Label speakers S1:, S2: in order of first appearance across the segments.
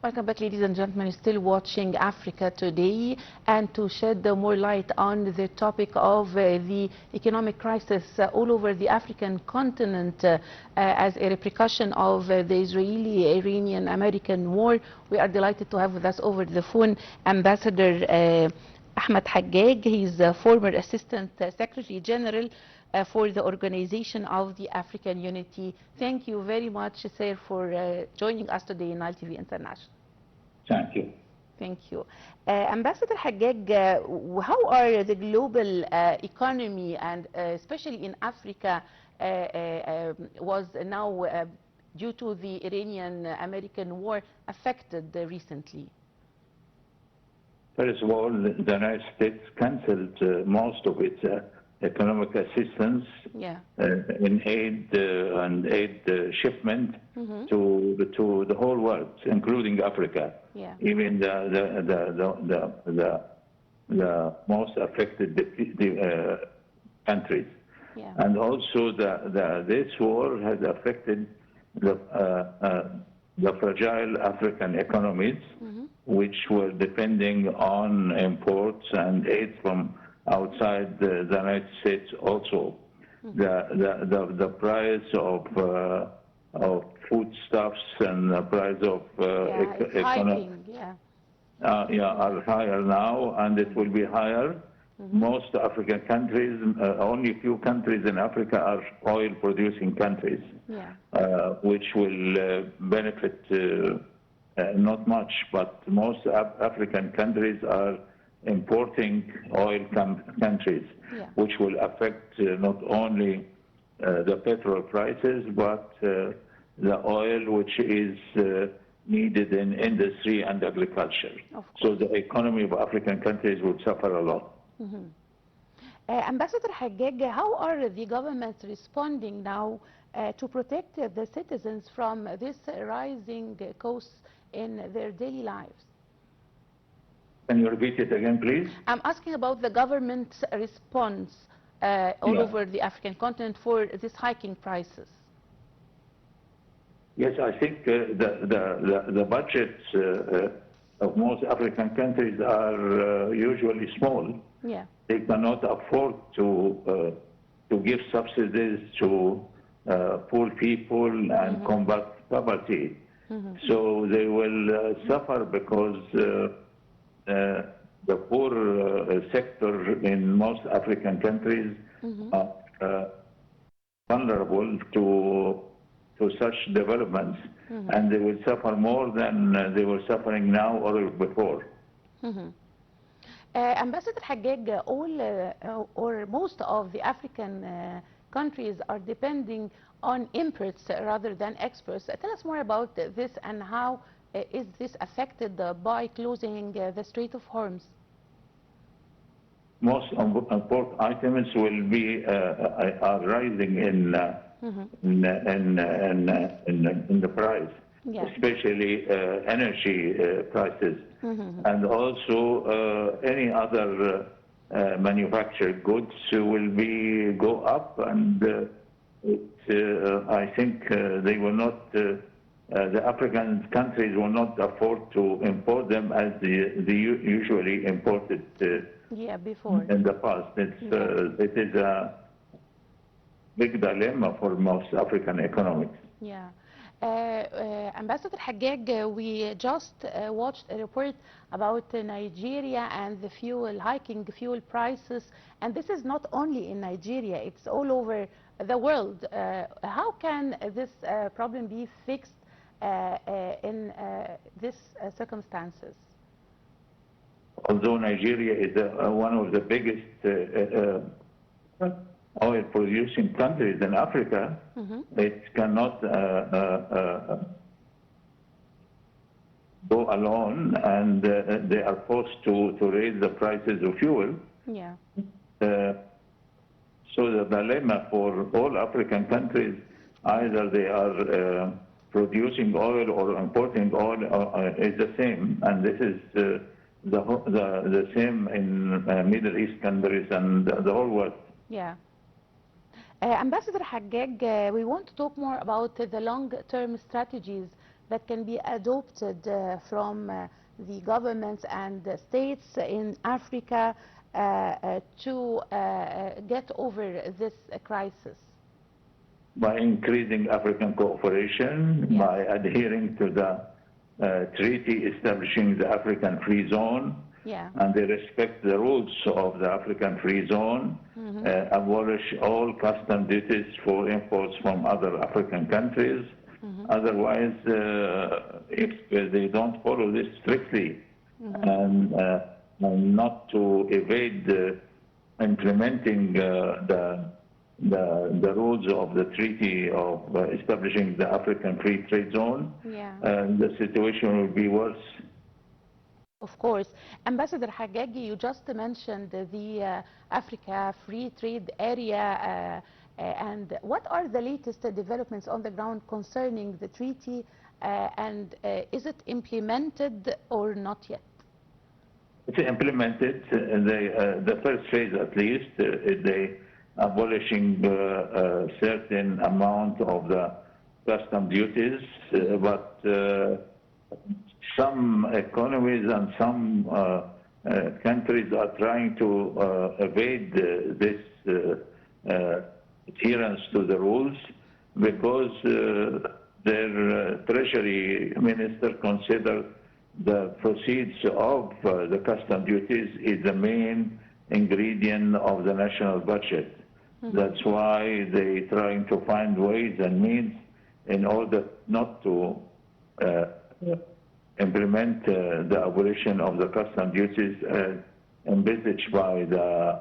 S1: Welcome back, ladies and gentlemen. Still watching Africa Today, and to shed more light on the topic of the economic crisis all over the African continent as a repercussion of the Israeli-Iranian-American war. We are delighted to have with us over the phone Ambassador Ahmad Haggag. He's a former Assistant Secretary General for the Organization of the African Unity. Thank you very much, sir, for joining us today in Nile TV International.
S2: Thank you.
S1: Thank you. Ambassador Haggag, how are the global economy, and especially in Africa, was now due to the Iranian-American war affected recently?
S2: First of all, the United States canceled most of its economic assistance in aid and aid shipment to the whole world, including Africa. Even the most affected countries. And also this war has affected the fragile African economies, which were depending on imports and aid from outside the United States also. The price of foodstuffs and the price of economy are higher now, and it will be higher. Most African countries, only a few countries in Africa are oil-producing countries, which will benefit not much, but most African countries are importing oil countries, which will affect not only the petrol prices, but the oil which is needed in industry and agriculture. So the economy of African countries would suffer a lot.
S1: Ambassador Haggag, how are the governments responding now to protect the citizens from this rising costs in their daily lives?
S2: Can you repeat it again, please?
S1: I'm asking about the government's response all over the African continent for this hiking prices.
S2: Yes, I think the budgets of most African countries are usually small. They cannot afford to give subsidies to poor people and combat poverty. So they will suffer because the poor sector in most African countries are vulnerable to such developments, and they will suffer more than they were suffering now or before.
S1: Ambassador Haggag, all or most of the African countries are depending on imports rather than exports. Tell us more about this, and how is this affected by closing the Strait of Hormuz?
S2: Most import items will be are rising in the price, especially energy prices, and also any other manufactured goods will go up, and I think they will not. The African countries will not afford to import them as they usually imported
S1: before
S2: in the past. It is a big dilemma for most African economies.
S1: Ambassador Haggag, we just watched a report about Nigeria and the hiking fuel prices, and this is not only in Nigeria, it's all over the world. How can this problem be fixed in these circumstances?
S2: Although Nigeria is one of the biggest oil-producing countries in Africa, it cannot go alone, and they are forced to raise the prices of fuel. So the dilemma for all African countries, either they are producing oil or importing oil, is the same, and this is the same in Middle East countries and the whole world.
S1: Ambassador Haggag, we want to talk more about the long-term strategies that can be adopted from the governments and the states in Africa to get over this crisis?
S2: By increasing African cooperation,
S1: Yes.
S2: by adhering to the treaty establishing the African Free Zone,
S1: Yeah.
S2: and they respect the rules of the African Free Zone, abolish all custom duties for imports from other African countries. Otherwise, if they don't follow this strictly and not to evade implementing the rules of the treaty of establishing the African Free Trade Zone, the situation will be worse.
S1: Of course. Ambassador Haggag, you just mentioned the Africa Free Trade Area, and what are the latest developments on the ground concerning the treaty, and is it implemented or not yet?
S2: It's implemented. The first phase, at least, they abolishing a certain amount of the custom duties, but some economies and some countries are trying to evade this adherence to the rules because their treasury minister consider the proceeds of the custom duties is the main ingredient of the national budget. That's why they trying to find ways and means in order not to implement the abolition of the custom duties envisaged by the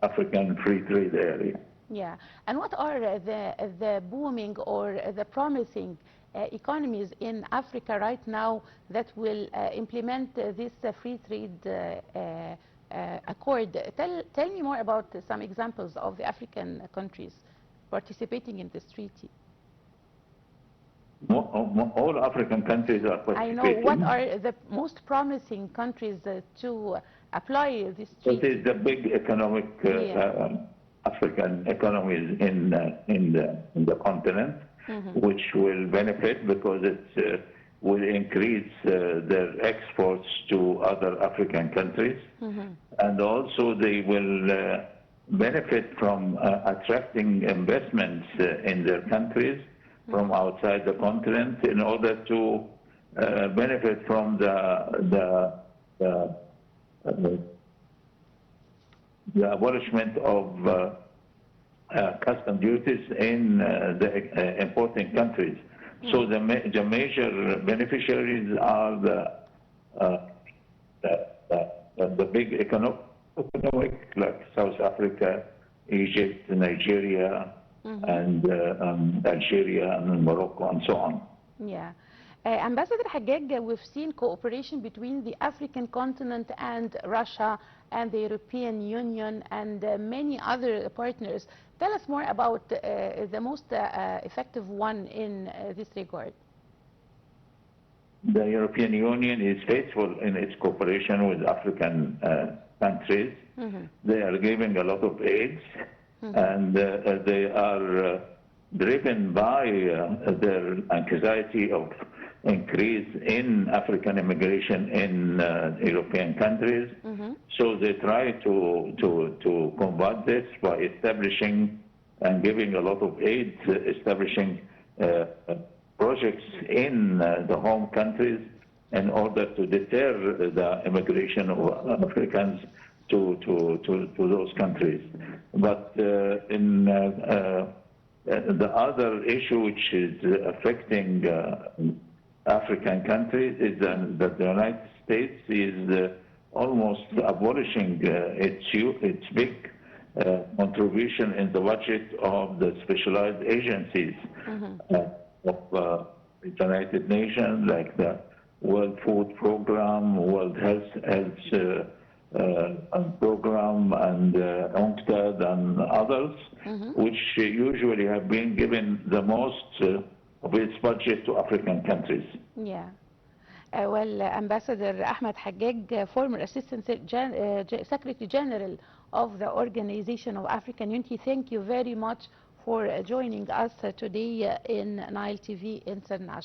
S2: African Free Trade Area.
S1: Yeah, and what are the booming or the promising economies in Africa right now that will implement this free trade accord? Tell me more about some examples of the African countries participating in this treaty.
S2: All African countries are participating.
S1: I know. What are the most promising countries to apply this treaty?
S2: It is the big economic African economies in the continent, which will benefit because it will increase their exports to other African countries, and also they will benefit from attracting investments in their countries from outside the continent in order to benefit from the abolishment of custom duties in the importing countries. So the major beneficiaries are the big economic like South Africa, Egypt, Nigeria, and Algeria and Morocco and so on.
S1: Yeah. Ambassador Haggag, we've seen cooperation between the African continent and Russia and the European Union and many other partners. Tell us more about the most effective one in this regard.
S2: The European Union is faithful in its cooperation with African countries. They are giving a lot of aid, and they are driven by their anxiety of increase in African immigration in European countries. So they try to combat this by establishing and giving a lot of aid, establishing projects in the home countries in order to deter the immigration of Africans to those countries. But in the other issue which is affecting African countries is that the United States is almost abolishing its big contribution in the budget of the specialized agencies of the United Nations, like the World Food Program, World Health Program, and UNCTAD and others, which usually have been given the most of its budget to African countries.
S1: Yeah. Well, Ambassador Ahmad Haggag, former Assistant Secretary General of the Organization of African Unity, thank you very much for joining us today in Nile TV International.